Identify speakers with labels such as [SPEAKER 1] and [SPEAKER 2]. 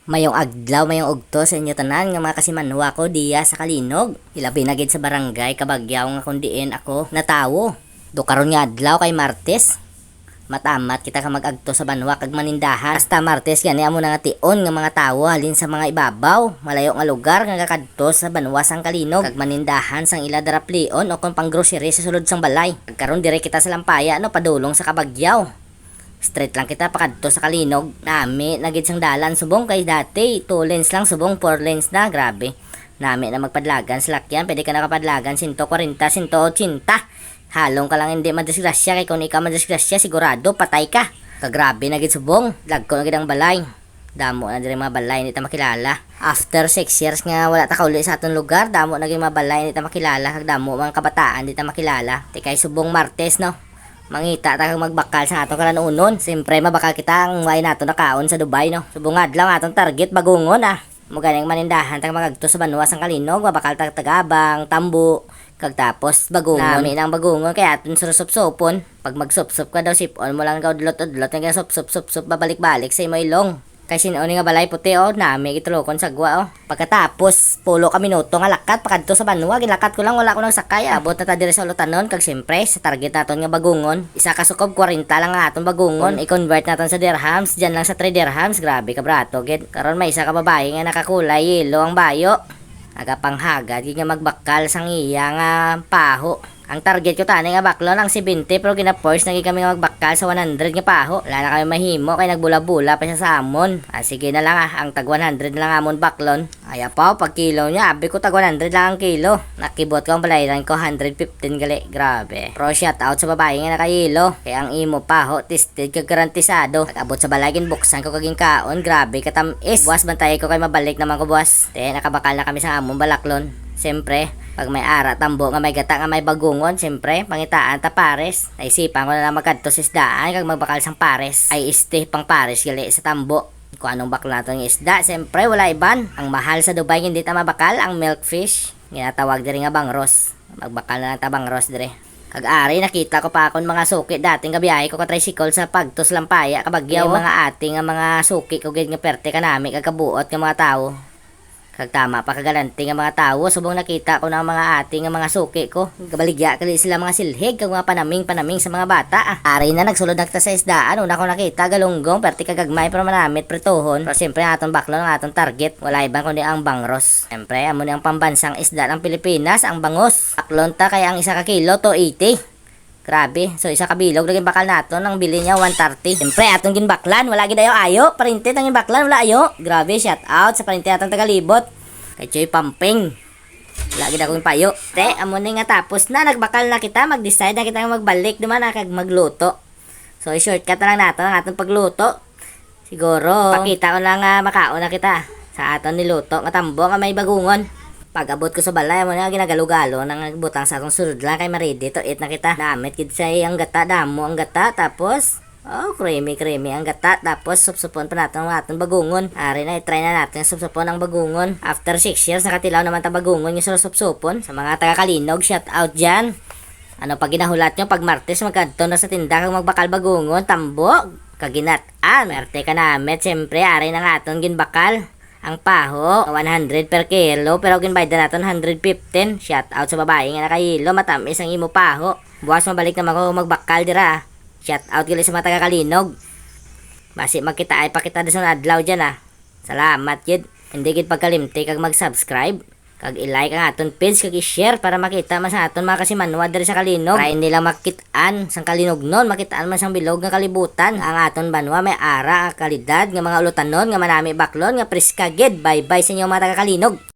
[SPEAKER 1] Mayong adlaw, mayong ugto sa inyo tanan nga mga kasimanwa ko diya sa Kalinog. Ilabi na gid sa barangay Kabagyaw nga kundiin ako natawo. Do karon nga adlaw kay Martes. Matamat kita ka mag-agto sa banwa kag manindahan. Hasta Martes gani amo na nga tion nga mga tawo halin sa mga ibabaw, malayo nga lugar nga kakadto sa banwa sang Kalinog kag manindahan sang ila daraplion o kon pang grocery sa sulod sang balay. Kag karon dire kita sa Lampaya no padulong sa Kabagyaw. Straight lang kita pakadto sa Kalinog. Nami nagid sang dalan subong kay dati 2 lanes lang subong 4 lanes na, grabe. Nami na magpadlagan sa lakyan, pwede ka nakapadlagan 140, 180. Halong ka lang hindi madisgrasya kay kung ikaw madisgrasya sigurado patay ka. Kagrabe na gid subong, lagko na gid ang balay. Damo na diri mga balay hindi ta makilala. After 6 years nga wala ta kauli sa aton lugar, damo na gid mga balay hindi ta makilala kag damo mga kabataan hindi ta makilala. Ti kay subong Martes no. Mangita ta kag magbakal sa ato kalanunon. Siyempre mabakal kita ang way nato nakaon sa Dubai no. Subong adlaw atong target bagungon ah. Mo ganing manindahan tag magagto sa banwa sang Kalinog, mabakal ta tagabang, tambo, kag tapos bagungon. Nami nang bagungon kay aton susupsupon. Pag magsupsup ka daw sipon mo lang daw dulot-dulot nga sup babalik-balik sa imo ilong. Kay sinuon nga balay puti nami gitulokon sa gwa Pagkatapos 10 ka minuto nga lakat pakadto sa banwa, gilakat ko lang wala ko nang sakay. Abot na ta diri sa ulutanon kag siyempre sa target naton nga bagungon. Isa ka sukob 40 lang nga aton bagungon. I-convert naton sa dirhams, diyan lang sa 3 dirhams. Grabe ka brato gid. Karon may isa ka babae nga nakakulay yelo ang bayo. Aga panghagad gid nga magbakal sang iya nga paho. Ang target ko tani nga baklon ang 70 pero gina-force na kami nga magbakal sa 100 nga paho. Wala na kami mahimo kay nagbula-bula pa siya sa amon. Sige na lang ang tag 100 na lang amon baklon. Ay pa pag kilo niya, abi ko tag 100 lang ang kilo. Nakibot ko ang balayran ko 115 gali. Grabe. Pro shout out sa babae nga nakayelo. Kay ang imo paho tested kag garantisado. Pag-abot sa balagin buksan ko kaging kaon. Grabe katamis. Buwas bantay ko kay mabalik naman ko buwas. Nakabakal na kami sa amon balaklon. Siyempre, pag may ara tambo nga may gata nga may bagungon, siyempre, pangitaan ta pares. Naisipan ko na lang magkadto sa isdaan kag magbakal sang pares. Ay este pang pares gali sa tambo. Kung anong baklo nato ng isda, siyempre wala iban. Ang mahal sa Dubai hindi ta mabakal, ang milkfish. Ginatawag diri nga bangros. Magbakal na lang ta bangros dire. Kag ari nakita ko pa akon mga suki dating gabiyahe ko ka tricycle sa Pagtos Lampaya Kabagyaw. Mga ating nga mga suki ko gid nga perte kanami kag kabuot nga mga tawo. Kag tama pa kagalanti nga mga tawo, subong nakita ko ng mga ating nga mga suki ko. Gabaligya kali sila mga silhig kag mga panaming sa mga bata. Ari na nagsulod nakta sa isdaan, una ko nakita galunggong perti kagagmay pero manamit prituhon. Pero siyempre atong baklon ang atong target, wala ibang kundi ang bangros. Siyempre amo ni ang pambansang isda ng Pilipinas, ang bangos. Baklon ta kay ang isa ka kilo to 80. Grabe. So isa ka bilog naging bakal nato nang bili niya 130. Siyempre atong ginbaklan, wala gid ayo. Parintit ang ginbaklan, wala ayo. Grabe, shout out sa parintit atong tagalibot. Kay Choy Pamping. Wala gid akong payo. Amo ni nga tapos na nagbakal na kita, mag-decide na kita nga magbalik naman kag magluto. So i-shortcut na lang nato ang atong pagluto. Siguro pakita ko lang nga makaon na kita sa aton niluto nga tambo nga may bagungon. Pag-abot ko sa balay mo na ginagalo-galo nang butang sa akong sulod lang kay maridi to eat na kita. Damit kid say ang gata, damo ang gata, tapos creamy ang gata, tapos supsupon pa natin ang ating bagungon. Ari na i-try na natin supsupon ang bagungon. After 6 years nakatilaw naman ta bagungon yung supsupon. Sa mga taga Kalinog, shout out dyan. Ano pag ginahulat nyo pag Martes magkanto na sa tinda kag magbakal bagungon tambo kaginat-an. Merte ka namet, siyempre ari na nga atong ginbakal. Ang paho, 100 per kilo, pero ginbayad na natin 115. Shout out sa babae nga nakahilo, matamis ang imo paho. Buwas mabalik naman ko magbakal dira. Shout out gali sa mga taga Kalinog. Basi magkita ay pakita sa adlaw dyan Salamat yun. Hindi gid pagkalimti kag mag-subscribe. Kag i-like ang aton page kag i-share para makita man sa aton mga kasimanwa diri sa Kalinog. Try nila makitaan sang Kalinog non, makitaan man sang bilog nga kalibutan. Ang aton banwa may ara kalidad nga mga ulutanon nga manami baklon nga preska gid. Bye bye sa inyo mga taga Kalinog.